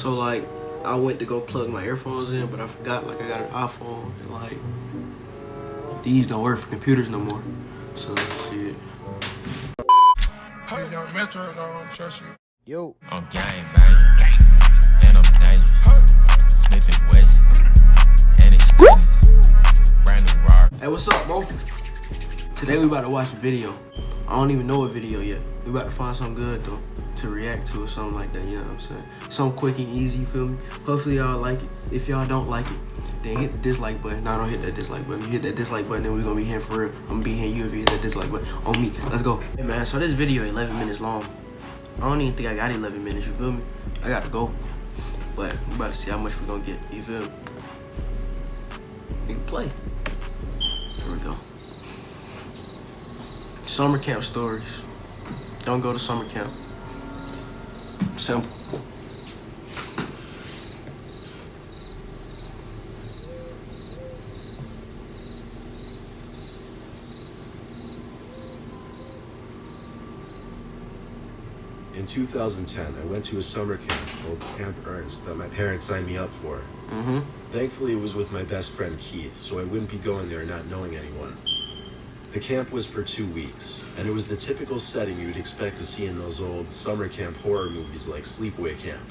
So like, I went to go plug my earphones in, but I forgot like I got an iPhone and like these don't work for computers no more. So shit. Hey, young Metro, don't trust you. Yo. I'm gang banging, and I'm dangerous. Smith and Wesson, and it's Dennis. Brand new Rock. Hey, what's up, bro? Today we about to watch a video. I don't even know what video yet. We about to find something good though to react to or something like that. You know what I'm saying? Something quick and easy. You feel me? Hopefully y'all like it. If y'all don't like it, then hit the dislike button. No, don't hit that dislike button. You hit that dislike button, then we gonna be here for real. I'm gonna be hitting you if you hit that dislike button on me. Let's go. Hey man, so this video 11 minutes long. I don't even think I got 11 minutes. You feel me? I got to go. But we about to see how much we gonna get. You feel me? We can play. Here we go. Summer camp stories. Don't go to summer camp. Simple. In 2010, I went to a summer camp called Camp Ernst that my parents signed me up for. Thankfully, it was with my best friend Keith, so I wouldn't be going there not knowing anyone. The camp was for 2 weeks, and it was the typical setting you would expect to see in those old summer camp horror movies like Sleepaway Camp.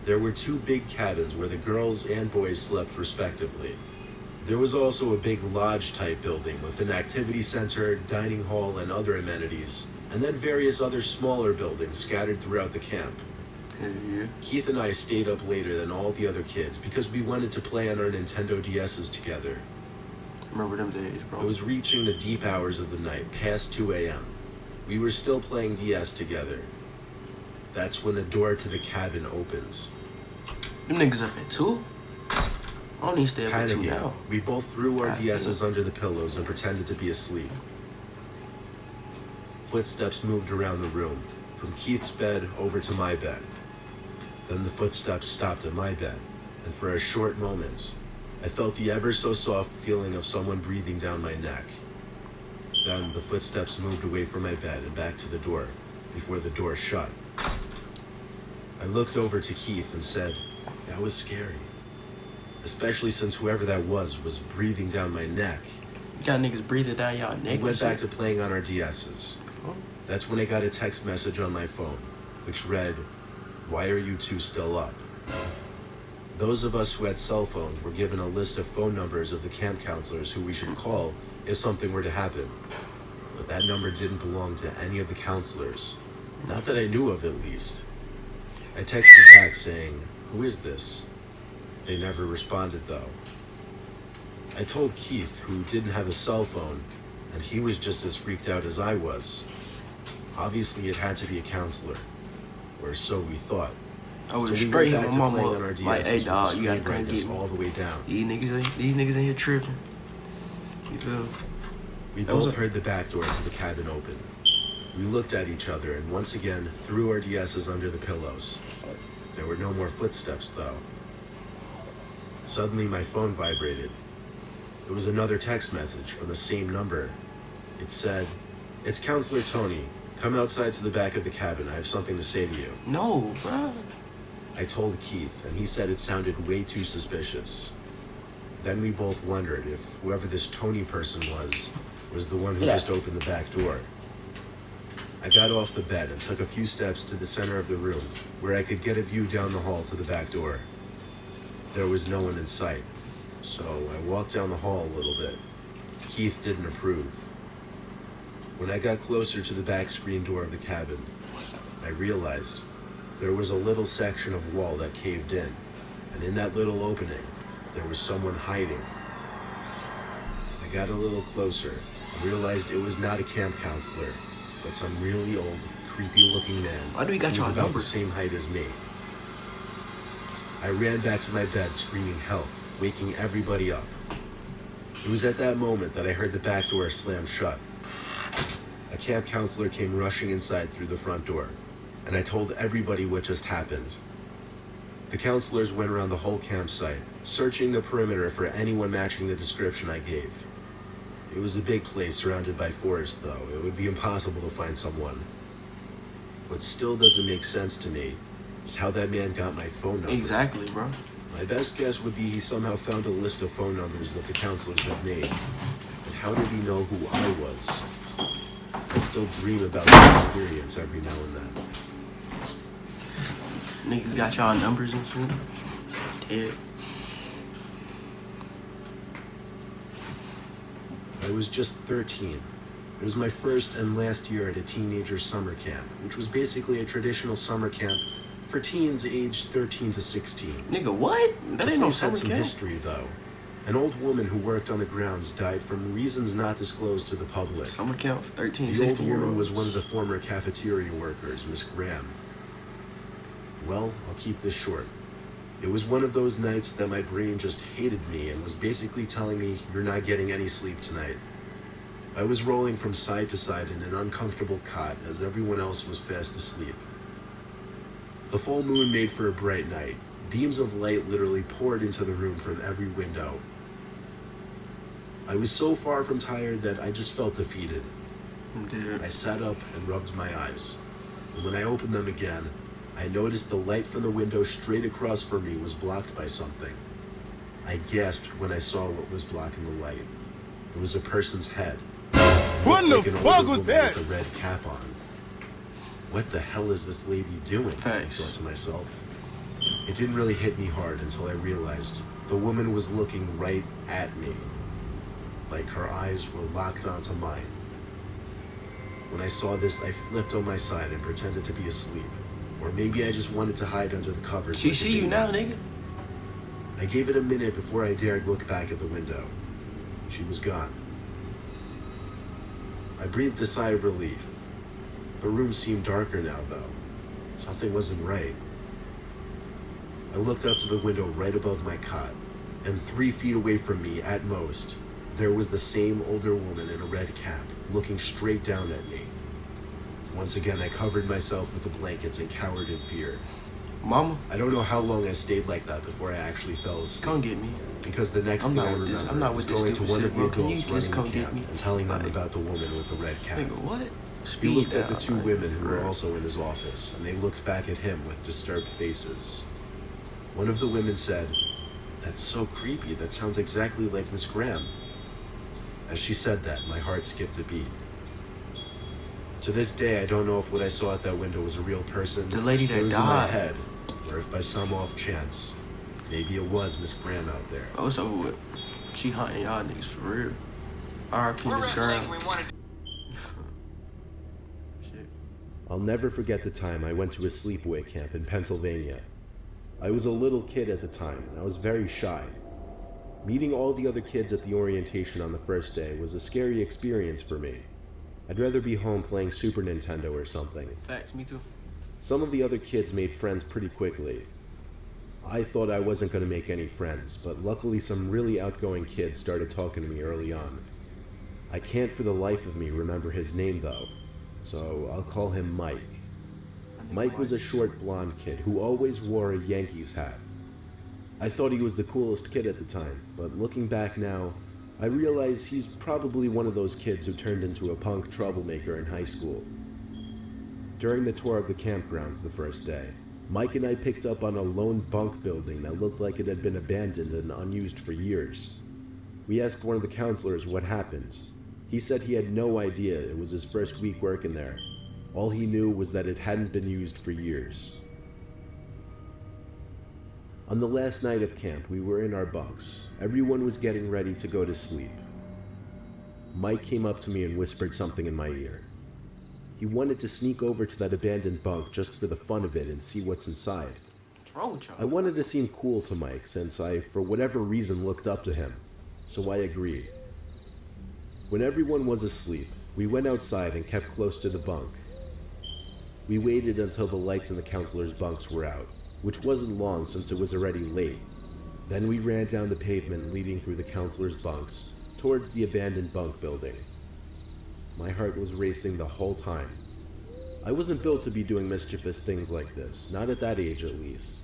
There were 2 big cabins where the girls and boys slept respectively. There was also a big lodge-type building with an activity center, dining hall, and other amenities, and then various other smaller buildings scattered throughout the camp. Keith and I stayed up later than all the other kids because we wanted to play on our Nintendo DS's together. Remember them days, bro. It was reaching the deep hours of the night, past 2 a.m. We were still playing DS together. That's when the door to the cabin opens. Them niggas up at 2? I don't even stay up at 2 Panicking, now. we both threw our God DS's under the pillows and pretended to be asleep. Footsteps moved around the room, from Keith's bed over to my bed. Then the footsteps stopped at my bed, and for a short moment, I felt the ever so soft feeling of someone breathing down my neck. Then the footsteps moved away from my bed and back to the door, before the door shut. I looked over to Keith and said, "That was scary. Especially since whoever that was breathing down my neck." Got niggas breathing down y'all neck. We went back to playing on our DS's. That's when I got a text message on my phone, which read, "Why are you two still up?" Those of us who had cell phones were given a list of phone numbers of the camp counselors who we should call if something were to happen. But that number didn't belong to any of the counselors. Not that I knew of, at least. I texted back saying, "Who is this?" They never responded, though. I told Keith, who didn't have a cell phone, and he was just as freaked out as I was. Obviously, it had to be a counselor, or so we thought. I was So we straight went hit back my to mama playing on our up. Like, DS's hey with dog, the you gotta screen come and brightness get me. all the way down. These niggas in here tripping. You feel me? We both heard the back door to the cabin open. We looked at each other and once again threw our DS's under the pillows. There were no more footsteps, though. Suddenly, my phone vibrated. It was another text message from the same number. It said, "It's Counselor Tony. Come outside to the back of the cabin. I have something to say to you." No, bro. I told Keith, and he said it sounded way too suspicious. Then we both wondered if whoever this Tony person was the one who just opened the back door. I got off the bed and took a few steps to the center of the room, where I could get a view down the hall to the back door. There was no one in sight, so I walked down the hall a little bit. Keith didn't approve. When I got closer to the back screen door of the cabin, I realized there was a little section of wall that caved in, and in that little opening, there was someone hiding. I got a little closer and realized it was not a camp counselor, but some really old, creepy-looking man Why do we got who y'all was about number? the same height as me. I ran back to my bed screaming help, waking everybody up. It was at that moment that I heard the back door slam shut. A camp counselor came rushing inside through the front door, and I told everybody what just happened. The counselors went around the whole campsite, searching the perimeter for anyone matching the description I gave. It was a big place surrounded by forest, though. It would be impossible to find someone. What still doesn't make sense to me is how that man got my phone number. Exactly, bro. My best guess would be he somehow found a list of phone numbers that the counselors had made. But how did he know who I was? I still dream about that experience every now and then. Niggas got y'all numbers and shit. Dead. I was just 13. It was my first and last year at a teenager summer camp, which was basically a traditional summer camp for teens aged 13 to 16. Nigga, what? That ain't no Place had summer some camp. history, though. An old woman who worked on the grounds died from reasons not disclosed to the public. Summer camp for 13, The old 16 year woman olds. was one of the former cafeteria workers, Miss Graham. Well, I'll keep this short. It was one of those nights that my brain just hated me and was basically telling me, you're not getting any sleep tonight. I was rolling from side to side in an uncomfortable cot as everyone else was fast asleep. The full moon made for a bright night. Beams of light literally poured into the room from every window. I was so far from tired that I just felt defeated. I'm dead. I sat up and rubbed my eyes. And when I opened them again, I noticed the light from the window straight across from me was blocked by something. I gasped when I saw what was blocking the light. It was a person's head. What Looked the like an fuck older was woman that? with a red cap on. What the hell is this lady doing? Thanks. I thought to myself. It didn't really hit me hard until I realized the woman was looking right at me. Like her eyes were locked onto mine. When I saw this, I flipped on my side and pretended to be asleep. Or maybe I just wanted to hide under the covers. She like a see you baby. now, nigga? I gave it a minute before I dared look back at the window. She was gone. I breathed a sigh of relief. The room seemed darker now, though. Something wasn't right. I looked up to the window right above my cot, and 3 feet away from me, at most, there was the same older woman in a red cap, looking straight down at me. Once again, I covered myself with the blankets and cowered in fear. Mama, I don't know how long I stayed like that before I actually fell asleep. come get me. Because the next I'm thing not I with this- remember I'm not was with this going to stupid one of shit, the bro. Can you adults just running come the get camp me? and telling them Like- about the woman with the red cap. Nigga, what? He Speed looked down. at the 2 like, women who for were real. also in his office, and they looked back at him with disturbed faces. One of the women said, "That's so creepy. That sounds exactly like Miss Graham." As she said that, my heart skipped a beat. To this day, I don't know if what I saw at that window was a real person. The lady that was in my died. head, or if by some off chance, maybe it was Miss Graham out there. Oh, it's over with. She hunting y'all niggas for real. R.I.P. Miss Girl. Shit. I'll never forget the time I went to a sleepaway camp in Pennsylvania. I was a little kid at the time, and I was very shy. Meeting all the other kids at the orientation on the first day was a scary experience for me. I'd rather be home playing Super Nintendo or something. Facts, me too. Some of the other kids made friends pretty quickly. I thought I wasn't going to make any friends, but luckily some really outgoing kids started talking to me early on. I can't for the life of me remember his name though, so I'll call him Mike. Mike was a short blonde kid who always wore a Yankees hat. I thought he was the coolest kid at the time, but looking back now, I realize he's probably one of those kids who turned into a punk troublemaker in high school. During the tour of the campgrounds the first day, Mike and I picked up on a lone bunk building that looked like it had been abandoned and unused for years. We asked one of the counselors what happened. He said he had no idea. It was his first week working there. All he knew was that it hadn't been used for years. On the last night of camp, we were in our bunks. Everyone was getting ready to go to sleep. Mike came up to me and whispered something in my ear. He wanted to sneak over to that abandoned bunk just for the fun of it and see what's inside. What's wrong with y'all? I wanted to seem cool to Mike since I, for whatever reason, looked up to him, so I agreed. When everyone was asleep, we went outside and kept close to the bunk. We waited until the lights in the counselors' bunks were out, which wasn't long since it was already late. Then we ran down the pavement leading through the counselors' bunks towards the abandoned bunk building. My heart was racing the whole time. I wasn't built to be doing mischievous things like this, not at that age at least.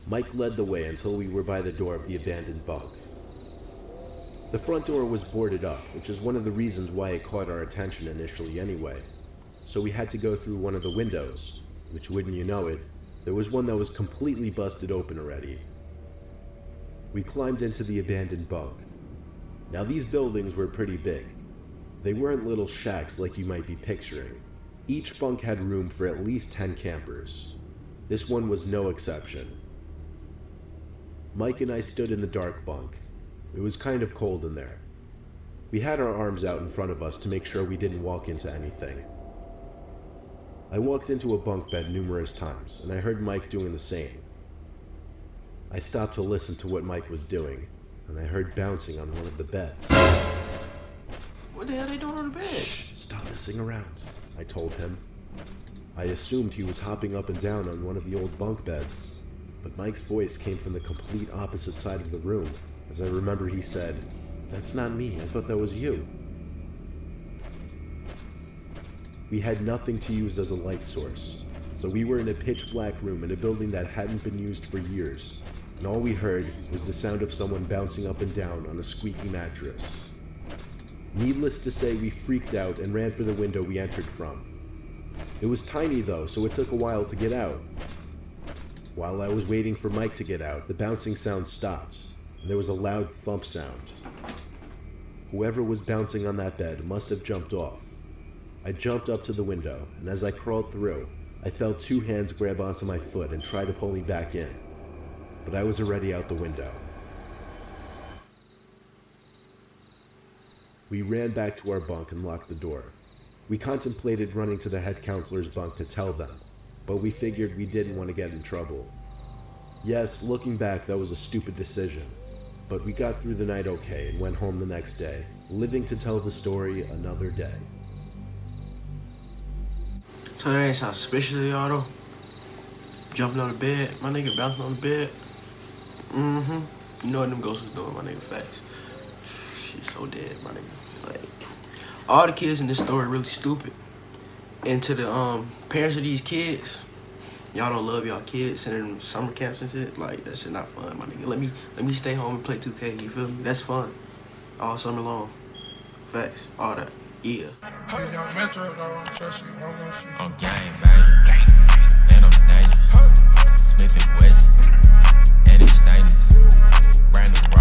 Mike led the way until we were by the door of the abandoned bunk. The front door was boarded up, which is one of the reasons why it caught our attention initially anyway. So we had to go through one of the windows, which, wouldn't you know it, There was one that was completely busted open already. We climbed into the abandoned bunk. Now these buildings were pretty big. They weren't little shacks like you might be picturing. Each bunk had room for at least 10 campers. This one was no exception. Mike and I stood in the dark bunk. It was kind of cold in there. We had our arms out in front of us to make sure we didn't walk into anything. I walked into a bunk bed numerous times, and I heard Mike doing the same. I stopped to listen to what Mike was doing, and I heard bouncing on one of the beds. What the hell are they doing on the bed? Stop messing around, I told him. I assumed he was hopping up and down on one of the old bunk beds, but Mike's voice came from the complete opposite side of the room, as I remember he said, "That's not me, I thought that was you." We had nothing to use as a light source, so we were in a pitch black room in a building that hadn't been used for years, and all we heard was the sound of someone bouncing up and down on a squeaky mattress. Needless to say, we freaked out and ran for the window we entered from. It was tiny though, so it took a while to get out. While I was waiting for Mike to get out, the bouncing sound stopped, and there was a loud thump sound. Whoever was bouncing on that bed must have jumped off. I jumped up to the window, and as I crawled through, I felt two hands grab onto my foot and try to pull me back in, but I was already out the window. We ran back to our bunk and locked the door. We contemplated running to the head counselor's bunk to tell them, but we figured we didn't want to get in trouble. Yes, looking back, that was a stupid decision, but we got through the night okay and went home the next day, living to tell the story another day. So that ain't sound suspicious to y'all though? Jumping on the bed, my nigga bouncing on the bed. You know what them ghosts was doing, my nigga, facts. She's so dead, my nigga. Like, all the kids in this story really stupid. And to the parents of these kids, y'all don't love y'all kids sending them to summer camps and shit. Like, that shit not fun, my nigga. Let me stay home and play 2K, you feel me? That's fun. All summer long. Facts. All that. Yeah. Hey, young Metro, don't trust you. I'm gonna shoot you. I'm gang banging, and I'm dangerous. Smith and Wesson, and it's stainless. Brand new